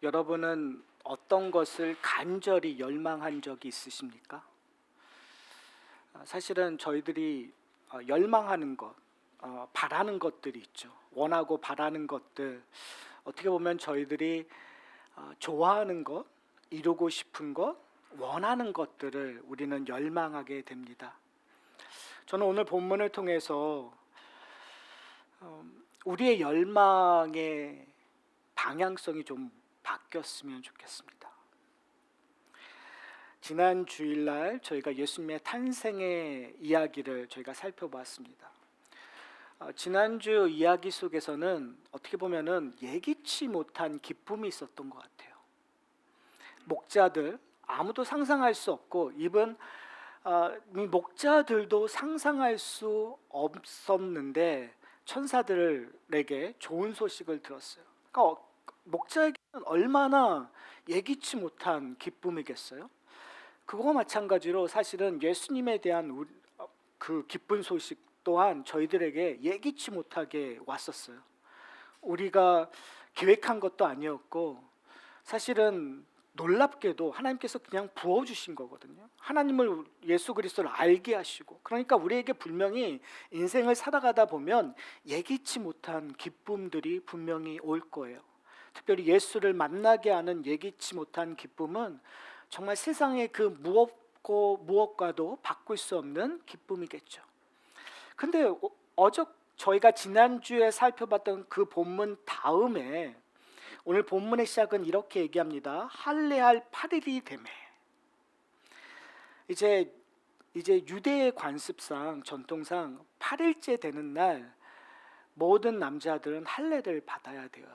여러분은 어떤 것을 간절히 열망한 적이 있으십니까? 사실은 저희들이 열망하는 것, 바라는 것들이 있죠. 원하고 바라는 것들, 어떻게 보면 저희들이 좋아하는 것, 이루고 싶은 것, 원하는 것들을 우리는 열망하게 됩니다. 저는 오늘 본문을 통해서 우리의 열망의 방향성이 좀 바뀌었으면 좋겠습니다. 지난 주일날 저희가 예수님의 탄생의 이야기를 저희가 살펴보았습니다. 지난주 이야기 속에서는 어떻게 보면은 예기치 못한 기쁨이 있었던 것 같아요. 목자들, 아무도 상상할 수 없고 이번 목자들도 상상할 수 없었는데 천사들에게 좋은 소식을 들었어요. 그러니까 목자에게는 얼마나 예기치 못한 기쁨이겠어요? 그거와 마찬가지로 사실은 예수님에 대한 그 기쁜 소식 또한 저희들에게 예기치 못하게 왔었어요. 우리가 계획한 것도 아니었고 사실은 놀랍게도 하나님께서 그냥 부어주신 거거든요. 하나님을, 예수 그리스도를 알게 하시고, 그러니까 우리에게 분명히 인생을 살아가다 보면 예기치 못한 기쁨들이 분명히 올 거예요. 특별히 예수를 만나게 하는 예기치 못한 기쁨은 정말 세상의 그 무엇과도 바꿀 수 없는 기쁨이겠죠. 근데 저희가 지난주에 살펴봤던 그 본문 다음에 오늘 본문의 시작은 이렇게 얘기합니다. 할례할 8일이 되매. 이제 유대의 관습상, 전통상 8일째 되는 날 모든 남자들은 할례를 받아야 돼요.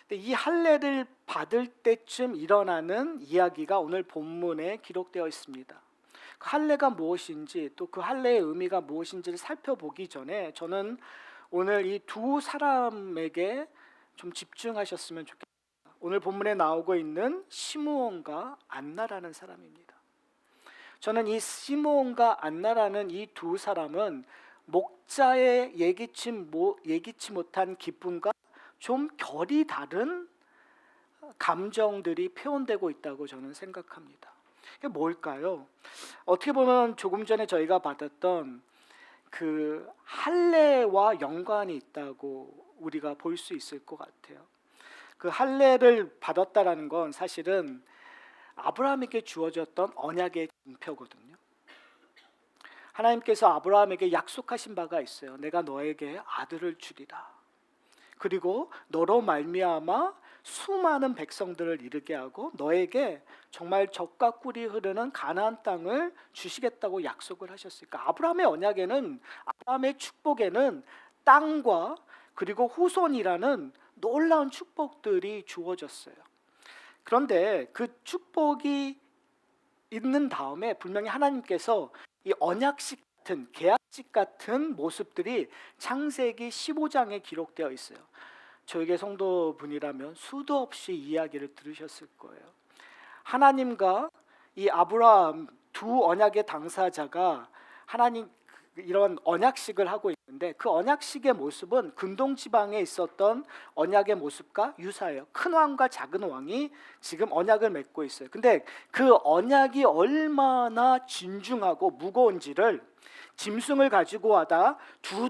근데 이 할례를 받을 때쯤 일어나는 이야기가 오늘 본문에 기록되어 있습니다. 그 할례가 무엇인지, 또 그 할례의 의미가 무엇인지를 살펴보기 전에 저는 오늘 이 두 사람에게 좀 집중하셨으면 좋겠습니다. 오늘 본문에 나오고 있는 시므온과 안나라는 사람입니다. 저는 이 시므온과 안나라는 이 두 사람은 목자의 예기치 못한 기쁨과 좀 결이 다른 감정들이 표현되고 있다고 저는 생각합니다. 이게 뭘까요? 어떻게 보면 조금 전에 저희가 받았던 그 할례와 연관이 있다고 우리가 볼 수 있을 것 같아요. 그 할례를 받았다라는 건 사실은 아브라함에게 주어졌던 언약의 증표거든요. 하나님께서 아브라함에게 약속하신 바가 있어요. 내가 너에게 아들을 주리라. 그리고 너로 말미암아 수많은 백성들을 이르게 하고 너에게 정말 젖과 꿀이 흐르는 가나안 땅을 주시겠다고 약속을 하셨으니까 아브라함의 언약에는, 아브라함의 축복에는 땅과 그리고 후손이라는 놀라운 축복들이 주어졌어요. 그런데 그 축복이 있는 다음에 분명히 하나님께서 이 언약식 같은, 계약식 같은 모습들이 창세기 15장에 기록되어 있어요. 저에게 성도분이라면 수도 없이 이야기를 들으셨을 거예요. 하나님과 이 아브라함 두 언약의 당사자가 하나님 이런 언약식을 하고 있는데 그 언약식의 모습은 근동 지방에 있었던 언약의 모습과 유사해요. 큰 왕과 작은 왕이 지금 언약을 맺고 있어요. 근데 그 언약이 얼마나 진중하고 무거운지를 짐승을 가지고 와다 두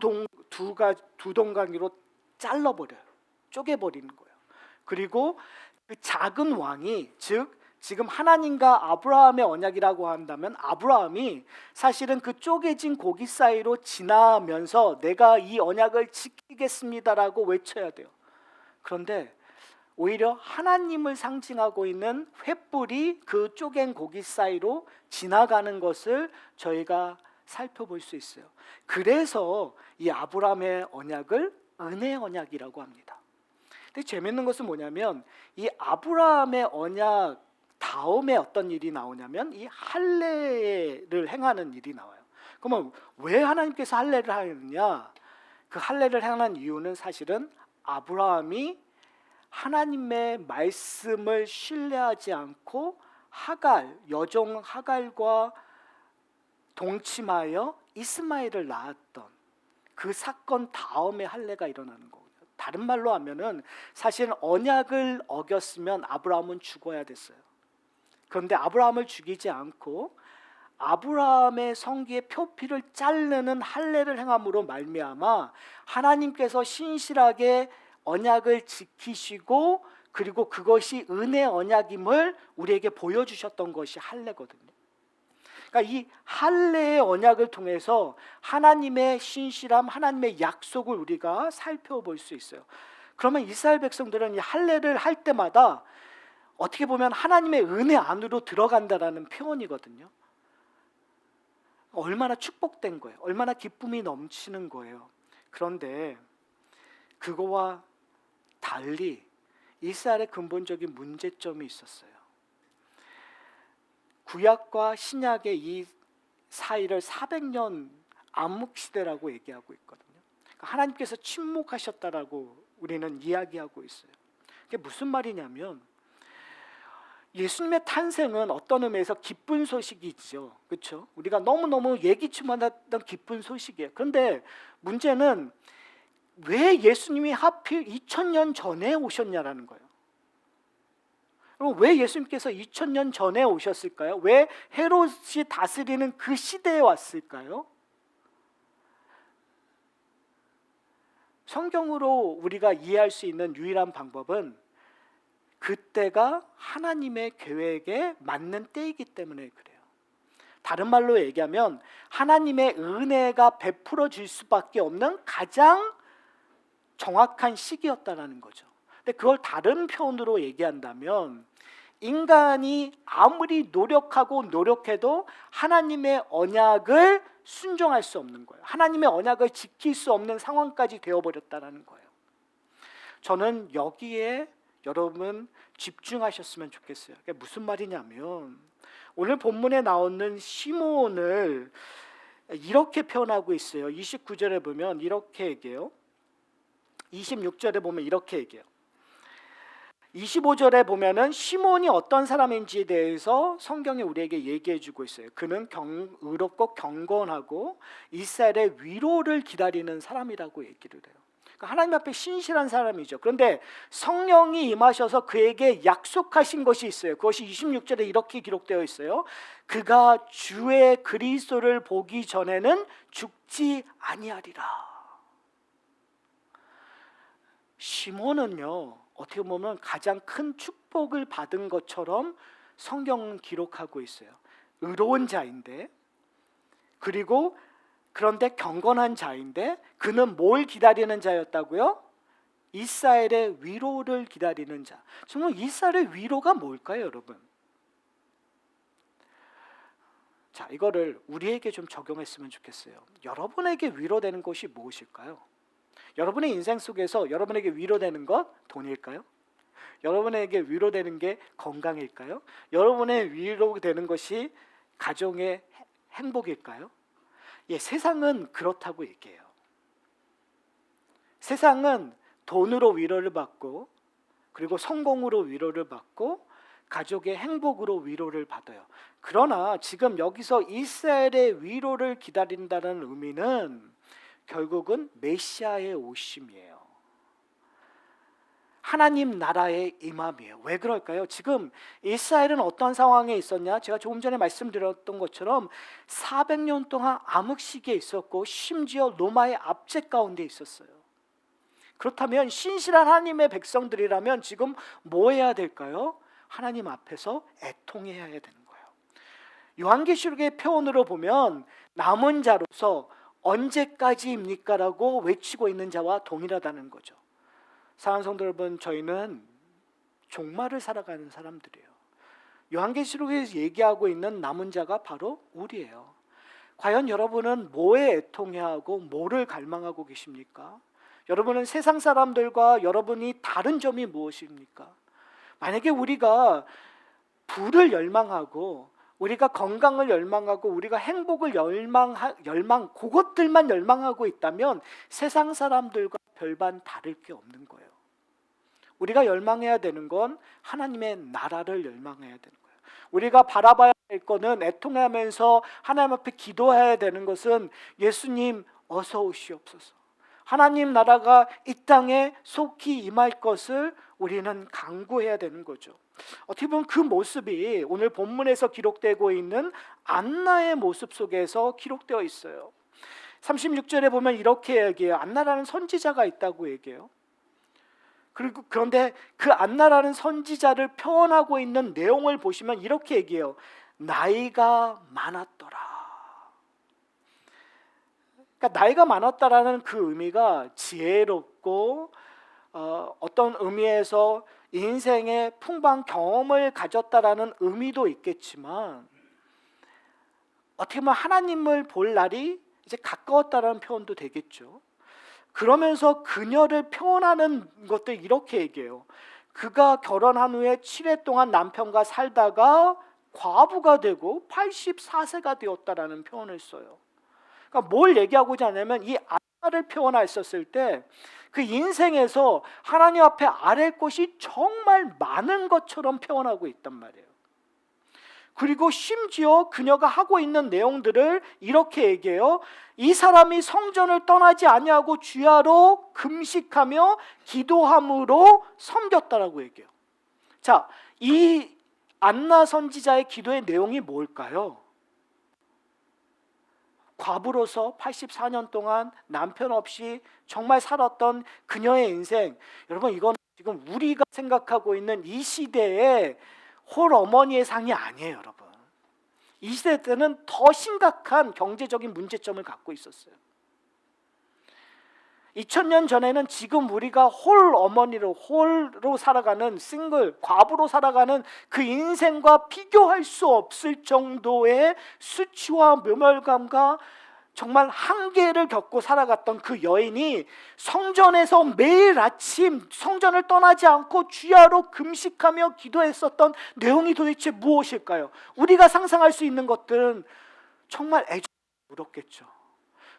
동강이로 잘라버려요. 쪼개버리는 거예요. 그리고 그 작은 왕이, 즉 지금 하나님과 아브라함의 언약이라고 한다면 아브라함이 사실은 그 쪼개진 고기 사이로 지나면서 내가 이 언약을 지키겠습니다라고 외쳐야 돼요. 그런데 오히려 하나님을 상징하고 있는 횃불이 그 쪼갠 고기 사이로 지나가는 것을 저희가 살펴볼 수 있어요. 그래서 이 아브라함의 언약을 은혜 언약이라고 합니다. 근데 재밌는 것은 뭐냐면 이 아브라함의 언약 다음에 어떤 일이 나오냐면 이 할례를 행하는 일이 나와요. 그러면 왜 하나님께서 할례를 하느냐? 그 할례를 행하는 이유는 사실은 아브라함이 하나님의 말씀을 신뢰하지 않고 여종 하갈과 동침하여 이스마엘을 낳았던 그 사건 다음에 할례가 일어나는 거예요. 다른 말로 하면은 사실 언약을 어겼으면 아브라함은 죽어야 됐어요. 그런데 아브라함을 죽이지 않고 아브라함의 성기의 표피를 자르는 할례를 행함으로 말미암아 하나님께서 신실하게 언약을 지키시고 그리고 그것이 은혜 언약임을 우리에게 보여주셨던 것이 할례거든요. 그러니까 이 할례의 언약을 통해서 하나님의 신실함, 하나님의 약속을 우리가 살펴볼 수 있어요. 그러면 이스라엘 백성들은 이 할례를 할 때마다 어떻게 보면 하나님의 은혜 안으로 들어간다라는 표현이거든요. 얼마나 축복된 거예요. 얼마나 기쁨이 넘치는 거예요. 그런데 그거와 달리 이스라엘의 근본적인 문제점이 있었어요. 구약과 신약의 이 사이를 400년 암흑시대라고 얘기하고 있거든요. 그러니까 하나님께서 침묵하셨다라고 우리는 이야기하고 있어요. 그게 무슨 말이냐면 예수님의 탄생은 어떤 의미에서 기쁜 소식이죠. 그렇죠? 우리가 너무너무 예기치만 했던 기쁜 소식이에요. 그런데 문제는 왜 예수님이 하필 2000년 전에 오셨냐라는 거예요. 그럼 왜 예수님께서 2000년 전에 오셨을까요? 왜 헤롯이 다스리는 그 시대에 왔을까요? 성경으로 우리가 이해할 수 있는 유일한 방법은 그때가 하나님의 계획에 맞는 때이기 때문에 그래요. 다른 말로 얘기하면 하나님의 은혜가 베풀어질 수밖에 없는 가장 정확한 시기였다는 거죠. 근데 그걸 다른 표현으로 얘기한다면 인간이 아무리 노력하고 노력해도 하나님의 언약을 순종할 수 없는 거예요. 하나님의 언약을 지킬 수 없는 상황까지 되어버렸다는 거예요. 저는 여기에 여러분 집중하셨으면 좋겠어요. 그게 무슨 말이냐면 오늘 본문에 나오는 시몬을 이렇게 표현하고 있어요. 29절에 보면 이렇게 얘기해요. 26절에 보면 이렇게 얘기해요. 25절에 보면은 시몬이 어떤 사람인지에 대해서 성경이 우리에게 얘기해 주고 있어요. 그는 의롭고 경건하고 이스라엘의 위로를 기다리는 사람이라고 얘기를 해요. 그러니까 하나님 앞에 신실한 사람이죠. 그런데 성령이 임하셔서 그에게 약속하신 것이 있어요. 그것이 26절에 이렇게 기록되어 있어요. 그가 주의 그리스도를 보기 전에는 죽지 아니하리라. 시몬은요, 어떻게 보면 가장 큰 축복을 받은 것처럼 성경은 기록하고 있어요. 의로운 자인데, 그리고 그런데 경건한 자인데, 그는 뭘 기다리는 자였다고요? 이스라엘의 위로를 기다리는 자. 정말 이스라엘의 위로가 뭘까요, 여러분? 자, 이거를 우리에게 좀 적용했으면 좋겠어요. 여러분에게 위로되는 것이 무엇일까요? 여러분의 인생 속에서 여러분에게 위로되는 것 돈일까요? 여러분에게 위로되는 게 건강일까요? 여러분의 위로되는 것이 가정의 행복일까요? 예, 세상은 그렇다고 얘기해요. 세상은 돈으로 위로를 받고 그리고 성공으로 위로를 받고 가족의 행복으로 위로를 받아요. 그러나 지금 여기서 이스라엘의 위로를 기다린다는 의미는 결국은 메시아의 오심이에요. 하나님 나라의 임함이에요. 왜 그럴까요? 지금 이스라엘은 어떤 상황에 있었냐? 제가 조금 전에 말씀드렸던 것처럼 400년 동안 암흑 시기에 있었고 심지어 로마의 압제 가운데 있었어요. 그렇다면 신실한 하나님의 백성들이라면 지금 뭐 해야 될까요? 하나님 앞에서 애통해야 되는 거예요. 요한계시록의 표현으로 보면 남은 자로서 언제까지입니까? 라고 외치고 있는 자와 동일하다는 거죠. 사랑하는 성도 여러분, 저희는 종말을 살아가는 사람들이에요. 요한계시록에서 얘기하고 있는 남은 자가 바로 우리예요. 과연 여러분은 뭐에 애통해하고 뭐를 갈망하고 계십니까? 여러분은 세상 사람들과 여러분이 다른 점이 무엇입니까? 만약에 우리가 부를 열망하고 우리가 건강을 열망하고 우리가 행복을 그것들만 열망하고 있다면 세상 사람들과 별반 다를 게 없는 거예요. 우리가 열망해야 되는 건 하나님의 나라를 열망해야 되는 거예요. 우리가 바라봐야 될 거는 애통하면서 하나님 앞에 기도해야 되는 것은 예수님 어서 오시옵소서. 하나님 나라가 이 땅에 속히 임할 것을 우리는 간구해야 되는 거죠. 어떻게 보면 그 모습이 오늘 본문에서 기록되고 있는 안나의 모습 속에서 기록되어 있어요. 36절에 보면 이렇게 얘기해요. 안나라는 선지자가 있다고 얘기해요. 그런데 그 안나라는 선지자를 표현하고 있는 내용을 보시면 이렇게 얘기해요. 나이가 많았더라. 그러니까 나이가 많았다라는 그 의미가 지혜롭고 어떤 의미에서 인생의 풍부한 경험을 가졌다라는 의미도 있겠지만, 어떻게 보면 하나님을 볼 날이 이제 가까웠다라는 표현도 되겠죠. 그러면서 그녀를 표현하는 것들 이렇게 얘기해요. 그가 결혼한 후에 7회 동안 남편과 살다가 과부가 되고 84세가 되었다라는 표현을 써요. 그러니까 뭘 얘기하고자 하냐면, 이 안나를 표현했었을 때 그 인생에서 하나님 앞에 아랠 것이 정말 많은 것처럼 표현하고 있단 말이에요. 그리고 심지어 그녀가 하고 있는 내용들을 이렇게 얘기해요. 이 사람이 성전을 떠나지 아니하고 주야로 금식하며 기도함으로 섬겼다라고 얘기해요. 자, 이 안나 선지자의 기도의 내용이 뭘까요? 과부로서 84년 동안 남편 없이 정말 살았던 그녀의 인생, 여러분 이건 지금 우리가 생각하고 있는 이 시대의 홀어머니의 상이 아니에요. 여러분, 이 시대 때는 더 심각한 경제적인 문제점을 갖고 있었어요. 2000년 전에는 지금 우리가 홀로 살아가는 싱글, 과부로 살아가는 그 인생과 비교할 수 없을 정도의 수치와 모멸감과 정말 한계를 겪고 살아갔던 그 여인이 성전에서 매일 아침 성전을 떠나지 않고 주야로 금식하며 기도했었던 내용이 도대체 무엇일까요? 우리가 상상할 수 있는 것들은 정말 애정스럽겠죠.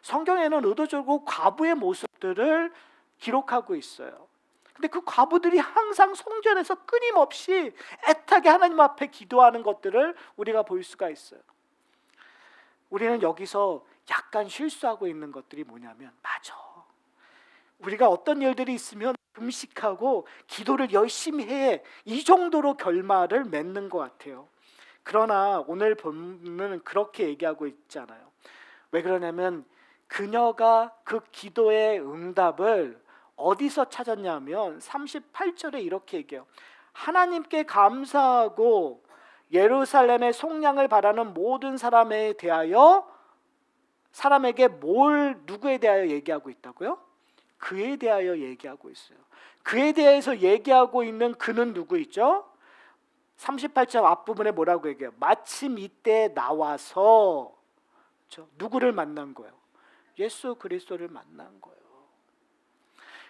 성경에는 의도적으로 과부의 모습들을 기록하고 있어요. 근데 그 과부들이 항상 성전에서 끊임없이 애타게 하나님 앞에 기도하는 것들을 우리가 볼 수가 있어요. 우리는 여기서 약간 실수하고 있는 것들이 뭐냐면, 맞아, 우리가 어떤 일들이 있으면 금식하고 기도를 열심히 해, 이 정도로 결말을 맺는 것 같아요. 그러나 오늘 본문은 그렇게 얘기하고 있지 않아요. 왜 그러냐면, 그녀가 그 기도의 응답을 어디서 찾았냐면 38절에 이렇게 얘기해요. 하나님께 감사하고 예루살렘의 속량을 바라는 모든 사람에 대하여, 사람에게 누구에 대하여 얘기하고 있다고요? 그에 대하여 얘기하고 있어요. 그에 대해서 얘기하고 있는 그는 누구 있죠? 38절 앞부분에 뭐라고 얘기해요? 마침 이때 나와서, 누구를 만난 거예요? 예수 그리스도를 만난 거예요.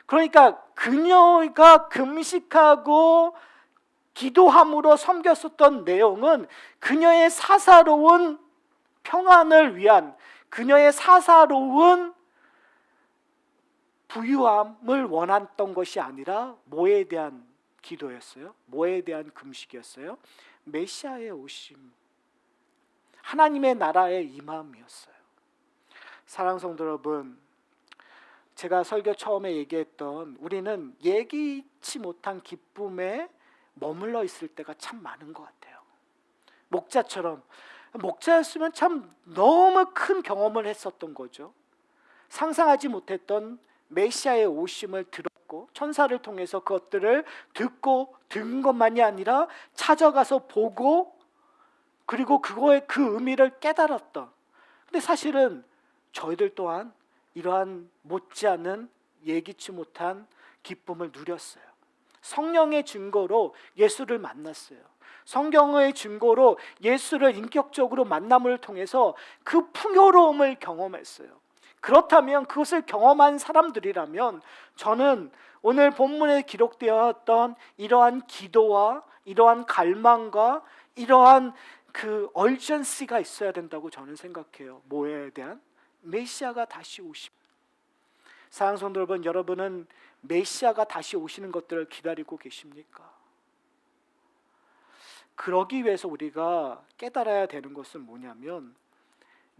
그러니까 그녀가 금식하고 기도함으로 섬겼었던 내용은 그녀의 사사로운 평안을 위한, 그녀의 사사로운 부유함을 원했던 것이 아니라 뭐에 대한 기도였어요? 뭐에 대한 금식이었어요? 메시아의 오심, 하나님의 나라의 임함이었어요. 사랑하는 성도 여러분, 제가 설교 처음에 얘기했던, 우리는 예기치 못한 기쁨에 머물러 있을 때가 참 많은 것 같아요. 목자처럼, 목자였으면 참 너무 큰 경험을 했었던 거죠. 상상하지 못했던 메시아의 오심을 들었고, 천사를 통해서 그것들을 듣고 들은 것만이 아니라 찾아가서 보고, 그리고 그거의 그 의미를 깨달았던. 근데 사실은 저희들 또한 이러한 못지않은 예기치 못한 기쁨을 누렸어요. 성령의 증거로 예수를 만났어요. 성경의 증거로 예수를 인격적으로 만남을 통해서 그 풍요로움을 경험했어요. 그렇다면, 그것을 경험한 사람들이라면, 저는 오늘 본문에 기록되었던 이러한 기도와 이러한 갈망과 이러한 그 얼전시가 있어야 된다고 저는 생각해요. 뭐에 대한? 메시아가 다시 오심. 사랑하는 성도 여러분, 여러분은 메시아가 다시 오시는 것들을 기다리고 계십니까? 그러기 위해서 우리가 깨달아야 되는 것은 뭐냐면,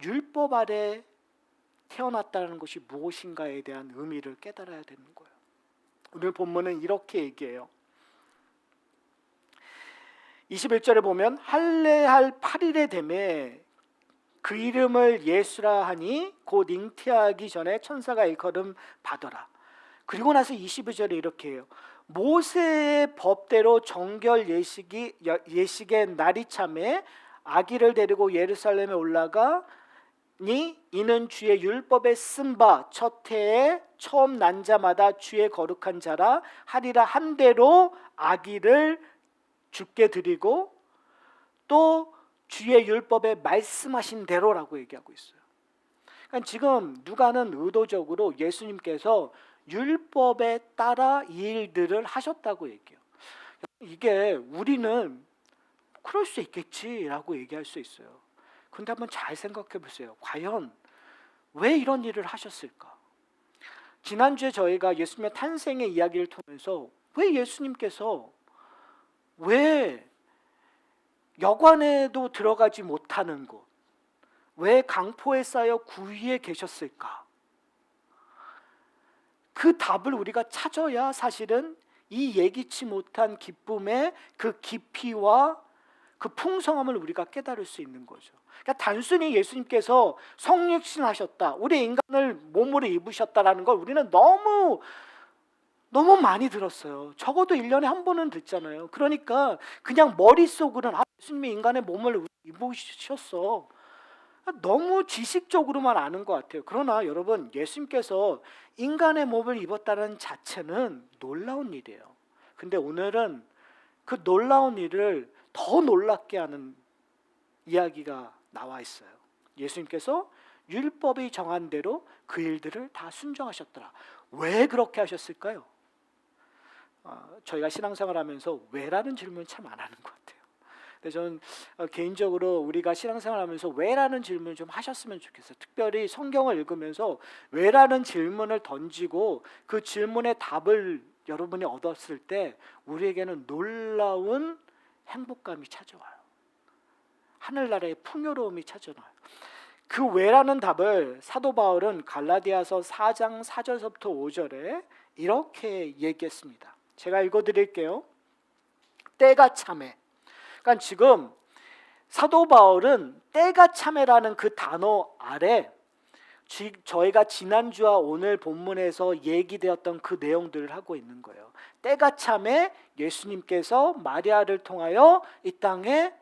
율법 아래 태어났다는 것이 무엇인가에 대한 의미를 깨달아야 되는 거예요. 오늘 본문은 이렇게 얘기해요. 21절에 보면 할례할 8일에 되매 그 이름을 예수라 하니 곧 잉태하기 전에 천사가 일컬음 받아라. 그리고 나서 22절에 이렇게 해요. 모세의 법대로 정결 예식의 날이 참에 아기를 데리고 예루살렘에 올라가니 이는 주의 율법에 쓴 바 첫 해에 처음 난 자마다 주의 거룩한 자라 하리라 한 대로 아기를 주께 드리고 또 주의 율법에 말씀하신 대로라고 얘기하고 있어요. 그러니까 지금 누가는 의도적으로 예수님께서 율법에 따라 이 일들을 하셨다고 얘기해요. 이게 우리는 그럴 수 있겠지라고 얘기할 수 있어요. 그런데 한번 잘 생각해 보세요. 과연 왜 이런 일을 하셨을까? 지난주에 저희가 예수님의 탄생의 이야기를 통해서 왜 예수님께서 왜 여관에도 들어가지 못하는 곳, 왜 강포에 쌓여 구위에 계셨을까? 그 답을 우리가 찾아야 사실은 이 예기치 못한 기쁨의 그 깊이와 그 풍성함을 우리가 깨달을 수 있는 거죠. 그러니까 단순히 예수님께서 성육신하셨다, 우리 인간을 몸으로 입으셨다라는 걸 우리는 너무 많이 들었어요. 적어도 1년에 한 번은 듣잖아요. 그러니까 그냥 머릿속으로는 예수님이 인간의 몸을 입으셨어, 너무 지식적으로만 아는 것 같아요. 그러나 여러분, 예수님께서 인간의 몸을 입었다는 자체는 놀라운 일이에요. 근데 오늘은 그 놀라운 일을 더 놀랍게 하는 이야기가 나와 있어요. 예수님께서 율법이 정한 대로 그 일들을 다 순종하셨더라. 왜 그렇게 하셨을까요? 저희가 신앙생활하면서 왜라는 질문 참 안 하는 것 같아요. 근데 저는 개인적으로 우리가 신앙생활하면서 왜라는 질문을 좀 하셨으면 좋겠어요. 특별히 성경을 읽으면서 왜라는 질문을 던지고 그 질문의 답을 여러분이 얻었을 때 우리에게는 놀라운 행복감이 찾아와요. 하늘나라의 풍요로움이 찾아와요. 그 왜라는 답을 사도 바울은 갈라디아서 4장 4절서부터 5절에 이렇게 얘기했습니다. 제가 읽어드릴게요. 때가 참에. 그러니까 지금 사도 바울은 때가 참에라는 그 단어 아래 저희가 지난주와 오늘 본문에서 얘기되었던 그 내용들을 하고 있는 거예요. 때가 참에 예수님께서 마리아를 통하여 이 땅에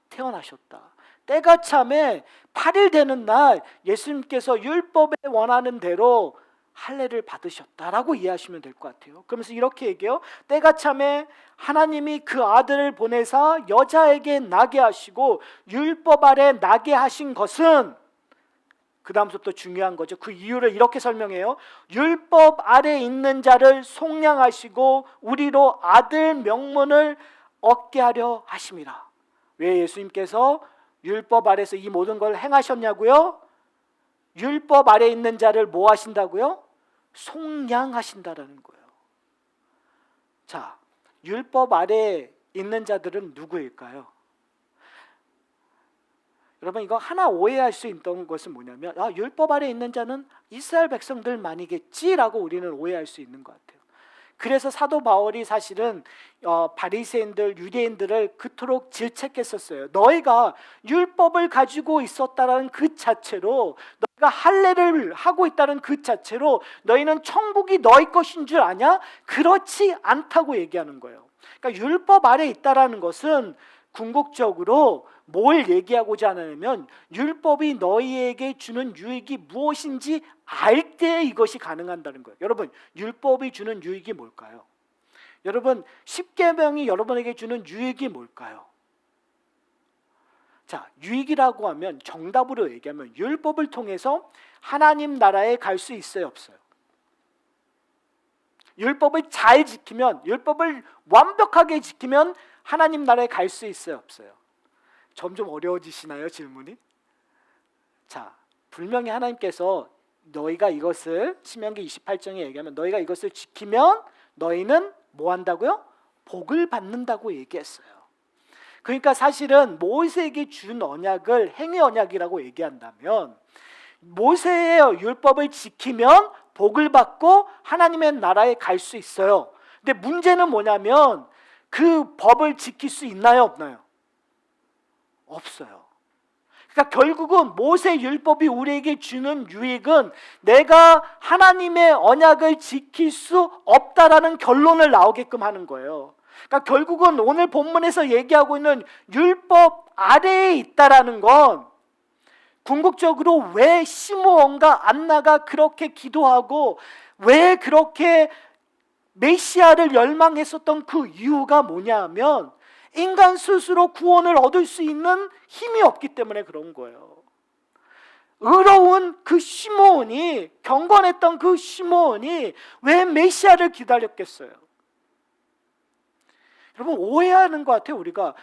태어나셨다. 때가 참에 8일 되는 날 예수님께서 율법에 원하는 대로 할례를 받으셨다라고 이해하시면 될 것 같아요. 그러면서 이렇게 얘기해요. 때가 참에 하나님이 그 아들을 보내사 여자에게 나게 하시고 율법 아래 나게 하신 것은, 그 다음부터 중요한 거죠. 그 이유를 이렇게 설명해요. 율법 아래 있는 자를 속량하시고 우리로 아들 명분을 얻게 하려 하심이라. 왜 예수님께서 율법 아래서 이 모든 걸 행하셨냐고요? 율법 아래 있는 자를 뭐 하신다고요? 속량하신다라는 거예요. 자, 율법 아래 있는 자들은 누구일까요? 여러분, 이거 하나 오해할 수 있던 것은 뭐냐면 율법 아래 있는 자는 이스라엘 백성들만이겠지라고 우리는 오해할 수 있는 것 같아요. 그래서 사도 바울이 사실은 바리새인들, 유대인들을 그토록 질책했었어요. 너희가 율법을 가지고 있었다는 그 자체로, 너희가 할례를 하고 있다는 그 자체로 너희는 천국이 너희 것인 줄 아냐? 그렇지 않다고 얘기하는 거예요. 그러니까 율법 아래 있다라는 것은 궁극적으로 뭘 얘기하고자 하냐면 율법이 너희에게 주는 유익이 무엇인지 알 때 이것이 가능한다는 거예요. 여러분, 율법이 주는 유익이 뭘까요? 여러분, 십계명이 여러분에게 주는 유익이 뭘까요? 자, 유익이라고 하면, 정답으로 얘기하면 율법을 통해서 하나님 나라에 갈 수 있어요, 없어요? 율법을 잘 지키면, 율법을 완벽하게 지키면 하나님 나라에 갈 수 있어요, 없어요? 점점 어려워지시나요, 질문이? 자, 분명히 하나님께서 너희가 이것을, 신명기 28장에 얘기하면 너희가 이것을 지키면 너희는 뭐 한다고요? 복을 받는다고 얘기했어요. 그러니까 사실은 모세에게 준 언약을 행위 언약이라고 얘기한다면 모세의 율법을 지키면 복을 받고 하나님의 나라에 갈 수 있어요. 근데 문제는 뭐냐면 그 법을 지킬 수 있나요, 없나요? 없어요. 그러니까 결국은 모세 율법이 우리에게 주는 유익은 내가 하나님의 언약을 지킬 수 없다라는 결론을 나오게끔 하는 거예요. 그러니까 결국은 오늘 본문에서 얘기하고 있는 율법 아래에 있다라는 건 궁극적으로 왜 시므온과 안나가 그렇게 기도하고 왜 그렇게 메시아를 열망했었던 그 이유가 뭐냐면 인간 스스로 구원을 얻을 수 있는 힘이 없기 때문에 그런 거예요. 의로운 그 시므온이, 경건했던 그 시므온이 왜 메시아를 기다렸겠어요? 여러분, 오해하는 것 같아요. 우리가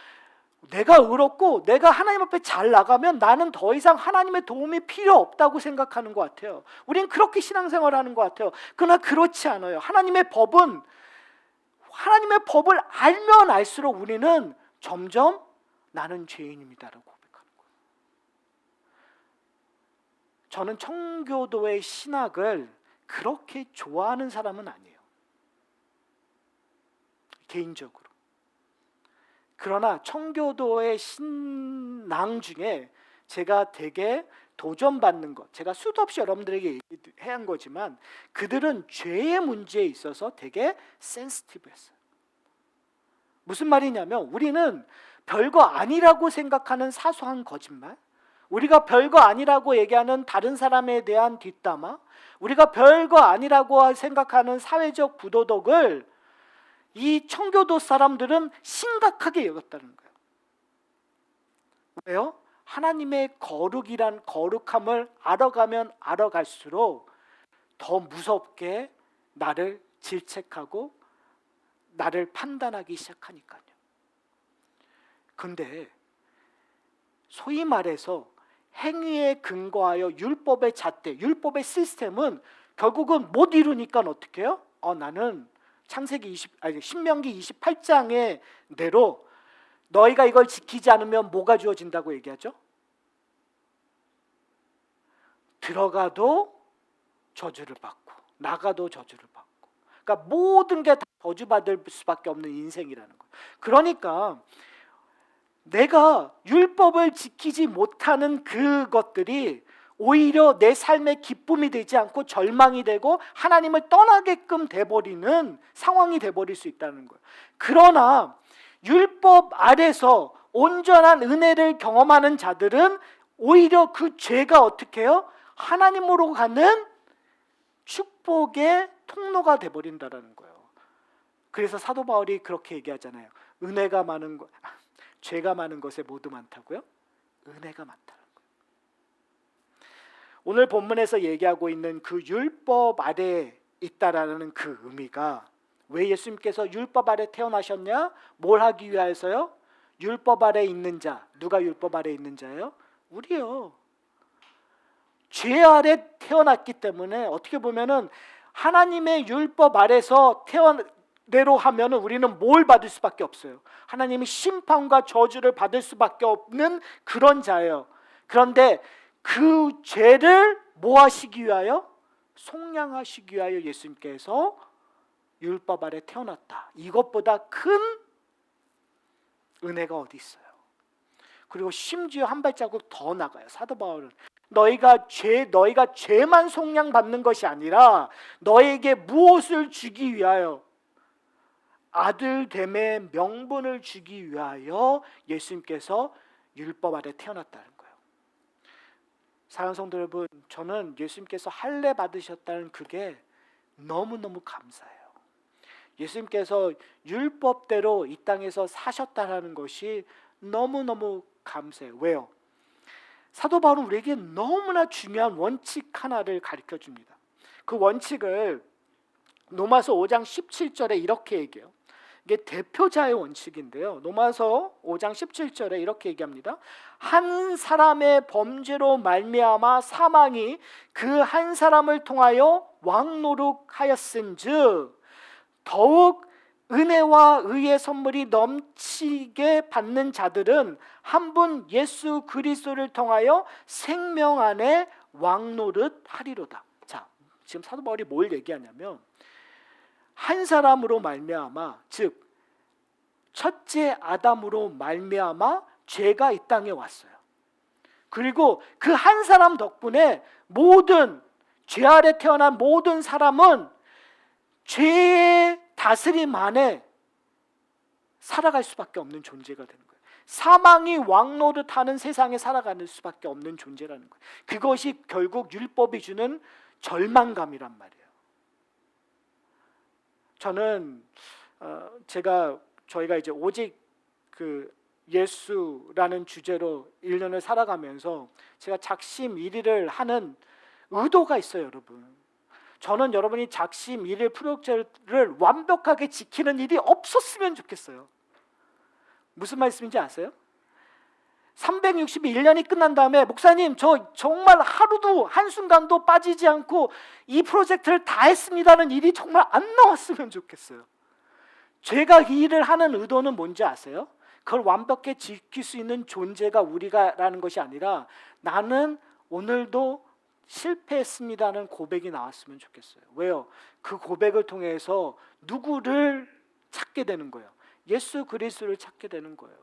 내가 의롭고 내가 하나님 앞에 잘 나가면 나는 더 이상 하나님의 도움이 필요 없다고 생각하는 것 같아요. 우린 그렇게 신앙생활을 하는 것 같아요. 그러나 그렇지 않아요. 하나님의 법을 알면 알수록 우리는 점점 나는 죄인입니다라고 고백하는 거예요. 저는 청교도의 신학을 그렇게 좋아하는 사람은 아니에요, 개인적으로. 그러나 청교도의 신앙 중에 제가 되게 도전받는 것, 제가 수도 없이 여러분들에게 얘기한 거지만 그들은 죄의 문제에 있어서 되게 센시티브했어요. 무슨 말이냐면 우리는 별거 아니라고 생각하는 사소한 거짓말, 우리가 별거 아니라고 얘기하는 다른 사람에 대한 뒷담화, 우리가 별거 아니라고 생각하는 사회적 부도덕을 이 청교도 사람들은 심각하게 여겼다는 거예요. 왜요? 하나님의 거룩함을 알아가면 알아갈수록 더 무섭게 나를 질책하고 나를 판단하기 시작하니까요. 근데 소위 말해서 행위에 근거하여 율법의 잣대, 율법의 시스템은 결국은 못 이루니까 어떻게 해요? 나는 신명기 28장의 대로 너희가 이걸 지키지 않으면 뭐가 주어진다고 얘기하죠? 들어가도 저주를 받고 나가도 저주를 받고, 그러니까 모든 게 다 저주받을 수밖에 없는 인생이라는 거예요. 그러니까 내가 율법을 지키지 못하는 그것들이 오히려 내 삶의 기쁨이 되지 않고 절망이 되고 하나님을 떠나게끔 돼버리는 상황이 돼버릴 수 있다는 거예요. 그러나 율법 아래서 온전한 은혜를 경험하는 자들은 오히려 그 죄가 어떻게 해요? 하나님으로 가는 축복의 통로가 돼버린다는 거예요. 그래서 사도 바울이 그렇게 얘기하잖아요. 은혜가 많은 것, 죄가 많은 것에 모두 많다고요? 은혜가 많다는 거예요. 오늘 본문에서 얘기하고 있는 그 율법 아래에 있다라는 그 의미가, 왜 예수님께서 율법 아래 태어나셨냐? 뭘 하기 위하여서요? 율법 아래 있는 자. 누가 율법 아래 있는 자예요? 우리요. 죄 아래 태어났기 때문에 어떻게 보면은 하나님의 율법 아래서 대로 하면은 우리는 뭘 받을 수밖에 없어요? 하나님이 심판과 저주를 받을 수밖에 없는 그런 자예요. 그런데 그 죄를 뭐 하시기 위하여? 속량하시기 위하여 예수님께서 율법 아래 태어났다. 이것보다 큰 은혜가 어디 있어요? 그리고 심지어 한 발자국 더 나가요. 사도 바울은 너희가 죄만 속량받는 것이 아니라 너에게 무엇을 주기 위하여? 아들됨의 명분을 주기 위하여 예수님께서 율법 아래 태어났다는 거예요. 사랑하는 성도 여러분, 저는 예수님께서 할례 받으셨다는 그게 너무너무 감사해요. 예수님께서 율법대로 이 땅에서 사셨다는 것이 너무너무 감사해요. 왜요? 사도 바울은 우리에게 너무나 중요한 원칙 하나를 가르쳐 줍니다. 그 원칙을 로마서 5장 17절에 이렇게 얘기해요. 이게 대표자의 원칙인데요. 로마서 5장 17절에 이렇게 얘기합니다. 한 사람의 범죄로 말미암아 사망이 그 한 사람을 통하여 왕노릇하였은즉 더욱 은혜와 의의 선물이 넘치게 받는 자들은 한 분 예수 그리스도를 통하여 생명 안에 왕노릇 하리로다. 자, 지금 사도 바울이 뭘 얘기하냐면 한 사람으로 말미암아, 즉 첫째 아담으로 말미암아 죄가 이 땅에 왔어요. 그리고 그 한 사람 덕분에 모든 죄 아래 태어난 모든 사람은 죄의 다스림 안에 살아갈 수밖에 없는 존재가 되는 거예요. 사망이 왕노릇하는 세상에 살아가는 수밖에 없는 존재라는 거예요. 그것이 결국 율법이 주는 절망감이란 말이에요. 저는 저희가 이제 오직 그 예수라는 주제로 1년을 살아가면서 제가 작심일의를 하는 의도가 있어요, 여러분. 저는 여러분이 작심일의 프로젝트를 완벽하게 지키는 일이 없었으면 좋겠어요. 무슨 말씀인지 아세요? 361년이 끝난 다음에 목사님 저 정말 하루도 한순간도 빠지지 않고 이 프로젝트를 다 했습니다는 일이 정말 안 나왔으면 좋겠어요. 제가 이 일을 하는 의도는 뭔지 아세요? 그걸 완벽히 지킬 수 있는 존재가 우리가라는 것이 아니라 나는 오늘도 실패했습니다는 고백이 나왔으면 좋겠어요. 왜요? 그 고백을 통해서 누구를 찾게 되는 거예요? 예수 그리스도를 찾게 되는 거예요.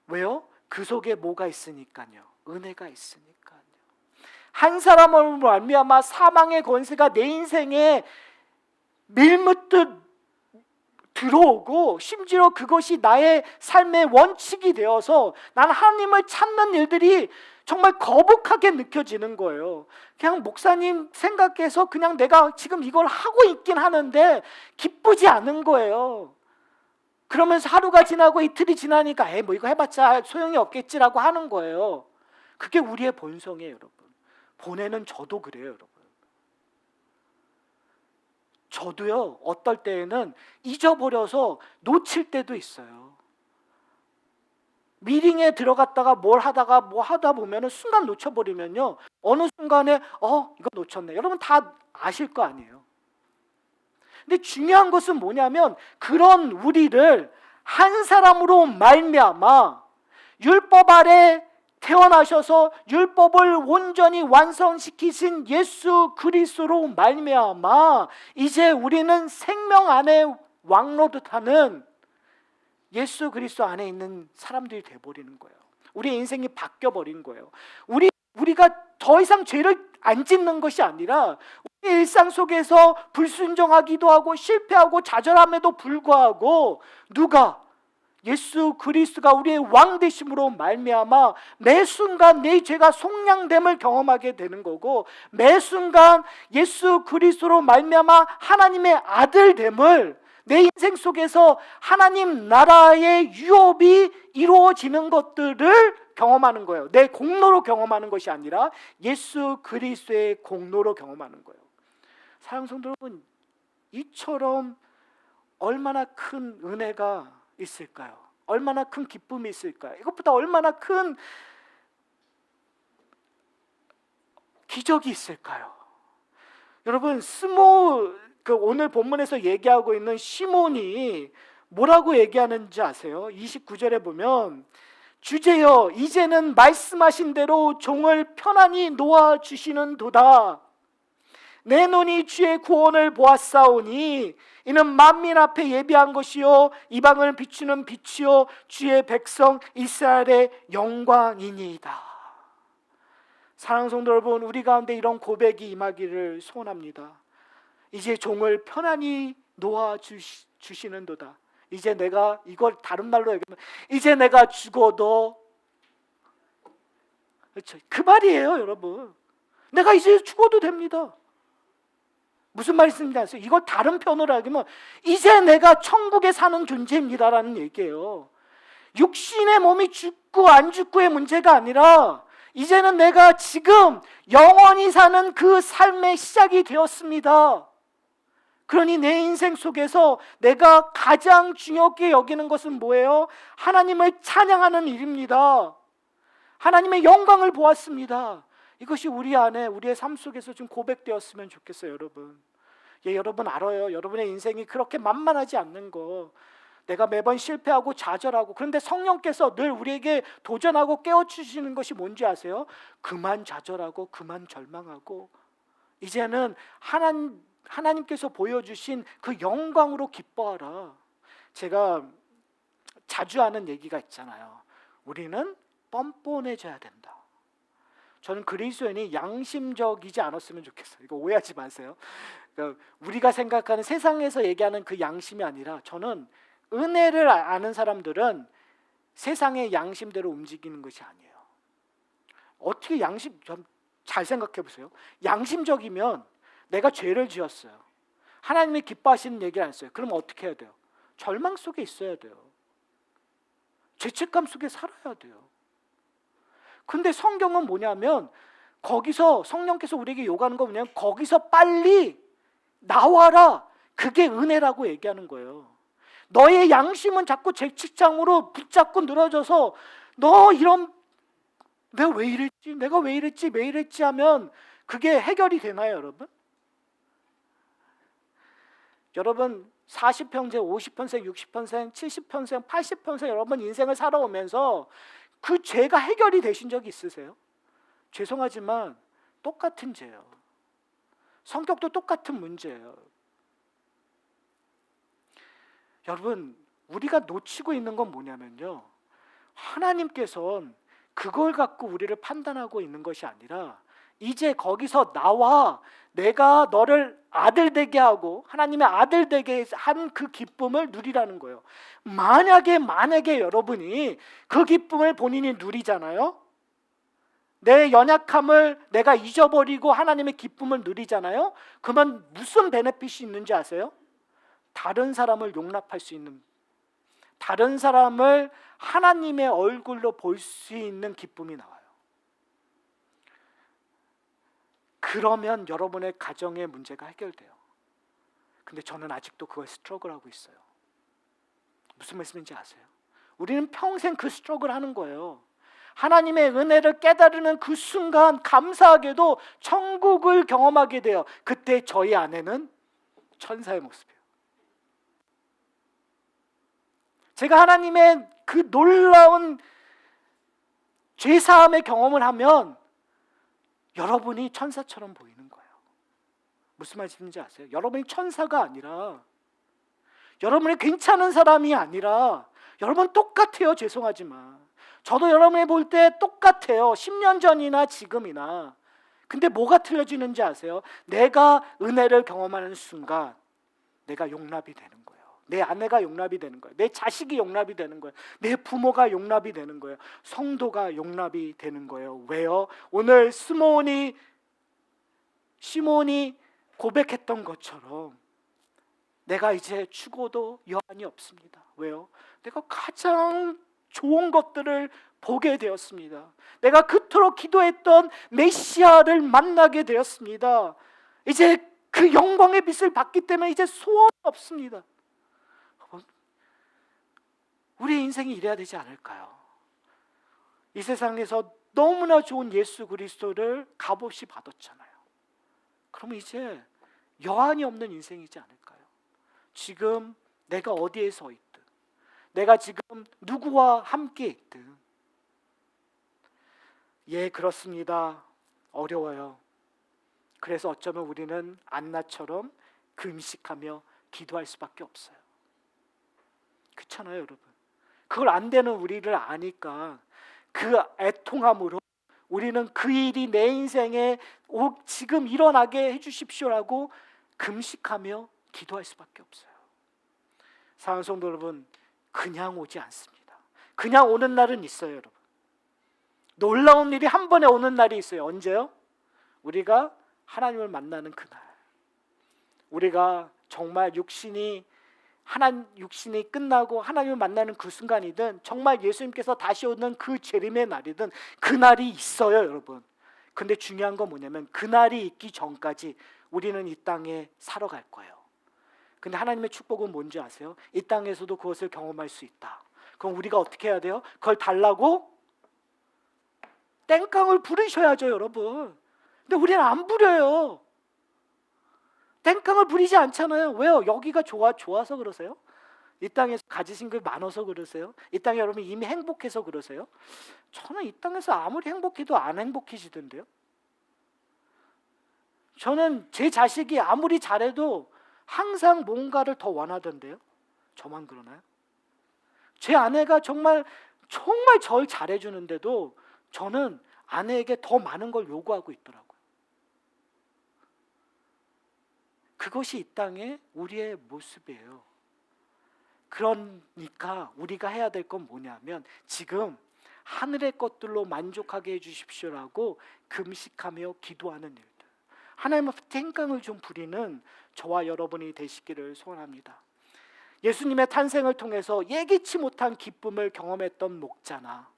왜요? 그 속에 뭐가 있으니까요. 은혜가 있으니까요. 한 사람으로 말미암아 사망의 권세가 내 인생에 밀묻듯 들어오고 심지어 그것이 나의 삶의 원칙이 되어서 나는 하나님을 찾는 일들이 정말 거북하게 느껴지는 거예요. 그냥 목사님 생각해서 그냥 내가 지금 이걸 하고 있긴 하는데 기쁘지 않은 거예요. 그러면서 하루가 지나고 이틀이 지나니까 뭐 이거 해봤자 소용이 없겠지라고 하는 거예요. 그게 우리의 본성이에요, 여러분. 보내는 저도 그래요, 여러분. 저도요, 어떨 때에는 잊어버려서 놓칠 때도 있어요. 미팅에 들어갔다가 뭘 하다가 뭐 하다 보면은 순간 놓쳐버리면요, 어느 순간에 이거 놓쳤네. 여러분 다 아실 거 아니에요. 근데 중요한 것은 뭐냐면 그런 우리를 한 사람으로 말미암아 율법 아래 태어나셔서 율법을 온전히 완성시키신 예수 그리스도로 말미암아 이제 우리는 생명 안에 왕노릇하는 예수 그리스도 안에 있는 사람들이 돼버리는 거예요. 우리의 인생이 바뀌어버린 거예요. 우리가 더 이상 죄를 안 짓는 것이 아니라 우리의 일상 속에서 불순종하기도 하고 실패하고 좌절함에도 불구하고 누가? 예수 그리스도가 우리의 왕 되심으로 말미암아 매 순간 내 죄가 속량됨을 경험하게 되는 거고 매 순간 예수 그리스도로 말미암아 하나님의 아들됨을 내 인생 속에서 하나님 나라의 유업이 이루어지는 것들을 경험하는 거예요. 내 공로로 경험하는 것이 아니라 예수 그리스도의 공로로 경험하는 거예요. 사랑하는 성도 여러분, 이처럼 얼마나 큰 은혜가 있을까요? 얼마나 큰 기쁨이 있을까요? 이것보다 얼마나 큰 기적이 있을까요? 여러분, 오늘 본문에서 얘기하고 있는 시몬이 뭐라고 얘기하는지 아세요? 29절에 보면 주제여 이제는 말씀하신 대로 종을 편안히 놓아주시는 도다. 내 눈이 주의 구원을 보았사오니 이는 만민 앞에 예비한 것이요 이방을 비추는 빛이요 주의 백성 이스라엘의 영광이니이다. 사랑하는 성도 여러분, 우리 가운데 이런 고백이 임하기를 소원합니다. 이제 종을 편안히 놓아주시는도다. 이제 내가 이걸 다른 말로 얘기하면 이제 내가 죽어도 그렇죠. 그 말이에요, 여러분. 내가 이제 죽어도 됩니다. 무슨 말씀인지 아세요? 이걸 다른 편으로 하면 이제 내가 천국에 사는 존재입니다라는 얘기예요. 육신의 몸이 죽고 안 죽고의 문제가 아니라 이제는 내가 지금 영원히 사는 그 삶의 시작이 되었습니다. 그러니 내 인생 속에서 내가 가장 중요하게 여기는 것은 뭐예요? 하나님을 찬양하는 일입니다. 하나님의 영광을 보았습니다. 이것이 우리 안에 우리의 삶 속에서 좀 고백되었으면 좋겠어요, 여러분. 여러분 알아요. 여러분의 인생이 그렇게 만만하지 않는 거. 내가 매번 실패하고 좌절하고, 그런데 성령께서 늘 우리에게 도전하고 깨워주시는 것이 뭔지 아세요? 그만 좌절하고 그만 절망하고 이제는 하나님께서 보여주신 그 영광으로 기뻐하라. 제가 자주 하는 얘기가 있잖아요. 우리는 뻔뻔해져야 된다. 저는 그리스도인이 양심적이지 않았으면 좋겠어요. 이거 오해하지 마세요. 그러니까 우리가 생각하는 세상에서 얘기하는 그 양심이 아니라, 저는 은혜를 아는 사람들은 세상의 양심대로 움직이는 것이 아니에요. 어떻게 잘 생각해 보세요. 양심적이면 내가 죄를 지었어요. 하나님이 기뻐하시는 얘기를 안 했어요. 그럼 어떻게 해야 돼요? 절망 속에 있어야 돼요. 죄책감 속에 살아야 돼요. 근데 성경은 뭐냐면, 거기서 성령께서 우리에게 요구하는 거 뭐냐면, 거기서 빨리 나와라. 그게 은혜라고 얘기하는 거예요. 너의 양심은 자꾸 죄책감으로 붙잡고 늘어져서 너 이런, 내가 왜 이랬지 하면 그게 해결이 되나요, 여러분? 여러분 40평생, 50평생, 60평생, 70평생, 80평생 여러분 인생을 살아오면서 그 죄가 해결이 되신 적이 있으세요? 죄송하지만 똑같은 죄예요. 성격도 똑같은 문제예요. 여러분, 우리가 놓치고 있는 건 뭐냐면요, 하나님께서는 그걸 갖고 우리를 판단하고 있는 것이 아니라, 이제 거기서 나와 내가 너를 아들 되게 하고 하나님의 아들 되게 한 그 기쁨을 누리라는 거예요. 만약에 여러분이 그 기쁨을 본인이 누리잖아요. 내 연약함을 내가 잊어버리고 하나님의 기쁨을 누리잖아요. 그러면 무슨 베네핏이 있는지 아세요? 다른 사람을 용납할 수 있는, 다른 사람을 하나님의 얼굴로 볼 수 있는 기쁨이 나와요. 그러면 여러분의 가정의 문제가 해결돼요. 근데 저는 아직도 그걸 스트러글하고 있어요. 무슨 말씀인지 아세요? 우리는 평생 그 스트러글 하는 거예요. 하나님의 은혜를 깨달으는 그 순간 감사하게도 천국을 경험하게 돼요. 그때 저희 안에는 천사의 모습이에요. 제가 하나님의 그 놀라운 죄사함의 경험을 하면 여러분이 천사처럼 보이는 거예요. 무슨 말씀인지 아세요? 여러분이 천사가 아니라, 여러분이 괜찮은 사람이 아니라, 여러분 똑같아요. 죄송하지만 저도 여러분이 볼 때 똑같아요. 10년 전이나 지금이나. 근데 뭐가 틀려지는지 아세요? 내가 은혜를 경험하는 순간 내가 용납이 되는 거예요. 내 아내가 용납이 되는 거예요. 내 자식이 용납이 되는 거예요. 내 부모가 용납이 되는 거예요. 성도가 용납이 되는 거예요. 왜요? 오늘 시몬이 고백했던 것처럼 내가 이제 죽어도 여한이 없습니다. 왜요? 내가 가장 좋은 것들을 보게 되었습니다. 내가 그토록 기도했던 메시아를 만나게 되었습니다. 이제 그 영광의 빛을 받기 때문에 이제 소원이 없습니다. 우리의 인생이 이래야 되지 않을까요? 이 세상에서 너무나 좋은 예수 그리스도를 값없이 받았잖아요. 그러면 이제 여한이 없는 인생이지 않을까요? 지금 내가 어디에 서 있든, 내가 지금 누구와 함께 있든, 예, 그렇습니다. 어려워요. 그래서 어쩌면 우리는 안나처럼 금식하며 기도할 수밖에 없어요. 그렇잖아요, 여러분. 그걸 안 되는 우리를 아니까 그 애통함으로 우리는 그 일이 내 인생에 지금 일어나게 해주십시오라고 금식하며 기도할 수밖에 없어요. 사랑하는 성도 여러분, 그냥 오지 않습니다. 그냥 오는 날은 있어요, 여러분. 놀라운 일이 한 번에 오는 날이 있어요. 언제요? 우리가 하나님을 만나는 그날. 우리가 정말 육신이 끝나고 하나님을 만나는 그 순간이든, 정말 예수님께서 다시 오는 그 재림의 날이든, 그 날이 있어요, 여러분. 근데 중요한 건 뭐냐면, 그 날이 있기 전까지 우리는 이 땅에 살아갈 거예요. 근데 하나님의 축복은 뭔지 아세요? 이 땅에서도 그것을 경험할 수 있다. 그럼 우리가 어떻게 해야 돼요? 그걸 달라고 땡깡을 부르셔야죠, 여러분. 근데 우리는 안 부려요. 땡깡을 부리지 않잖아요. 왜요? 여기가 좋아서 그러세요? 이 땅에서 가지신 게 많아서 그러세요? 이 땅에 여러분 이미 행복해서 그러세요? 저는 이 땅에서 아무리 행복해도 안 행복해지던데요. 저는 제 자식이 아무리 잘해도 항상 뭔가를 더 원하던데요. 저만 그러나요? 제 아내가 정말 절 잘해주는데도 저는 아내에게 더 많은 걸 요구하고 있더라고요. 그것이 이 땅의 우리의 모습이에요. 그러니까 우리가 해야 될 건 뭐냐면 지금 하늘의 것들로 만족하게 해주십시오라고 금식하며 기도하는 일들, 하나님 앞에 땡깡을 좀 부리는 저와 여러분이 되시기를 소원합니다. 예수님의 탄생을 통해서 예기치 못한 기쁨을 경험했던 목자나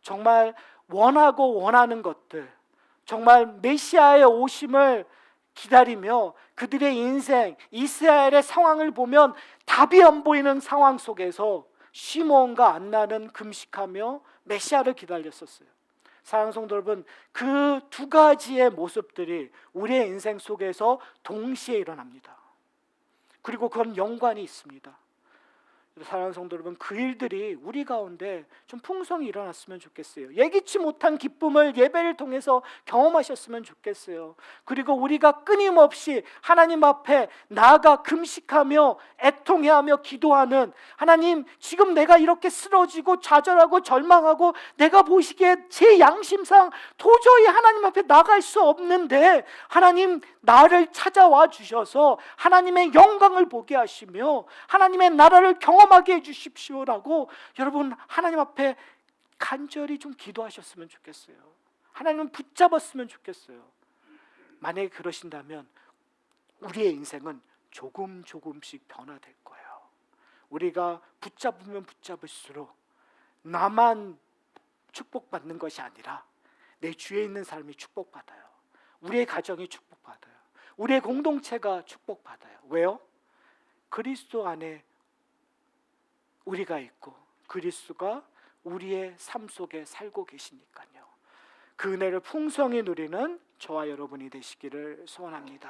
정말 원하고 원하는 것들, 정말 메시아의 오심을 기다리며 그들의 인생, 이스라엘의 상황을 보면 답이 안 보이는 상황 속에서 시므온과 안나는 금식하며 메시아를 기다렸었어요. 사랑하는 성도 여러분, 그 두 가지의 모습들이 우리의 인생 속에서 동시에 일어납니다. 그리고 그건 연관이 있습니다. 사랑하는 성도 여러분, 그 일들이 우리 가운데 좀 풍성히 일어났으면 좋겠어요. 예기치 못한 기쁨을 예배를 통해서 경험하셨으면 좋겠어요. 그리고 우리가 끊임없이 하나님 앞에 나아가 금식하며 애통해하며 기도하는, 하나님 지금 내가 이렇게 쓰러지고 좌절하고 절망하고 내가 보시기에 제 양심상 도저히 하나님 앞에 나갈 수 없는데 하나님 나를 찾아와 주셔서 하나님의 영광을 보게 하시며 하나님의 나라를 경험하게 해주십시오라고 여러분 하나님 앞에 간절히 좀 기도하셨으면 좋겠어요. 하나님은 붙잡았으면 좋겠어요. 만약에 그러신다면 우리의 인생은 조금씩 변화될 거예요. 우리가 붙잡으면 붙잡을수록 나만 축복받는 것이 아니라 내 주위에 있는 사람이 축복받아요. 우리의 가정이 축복받아요. 우리의 공동체가 축복받아요. 왜요? 그리스도 안에 우리가 있고 그리스도가 우리의 삶 속에 살고 계시니까요. 그 은혜를 풍성히 누리는 저와 여러분이 되시기를 소원합니다.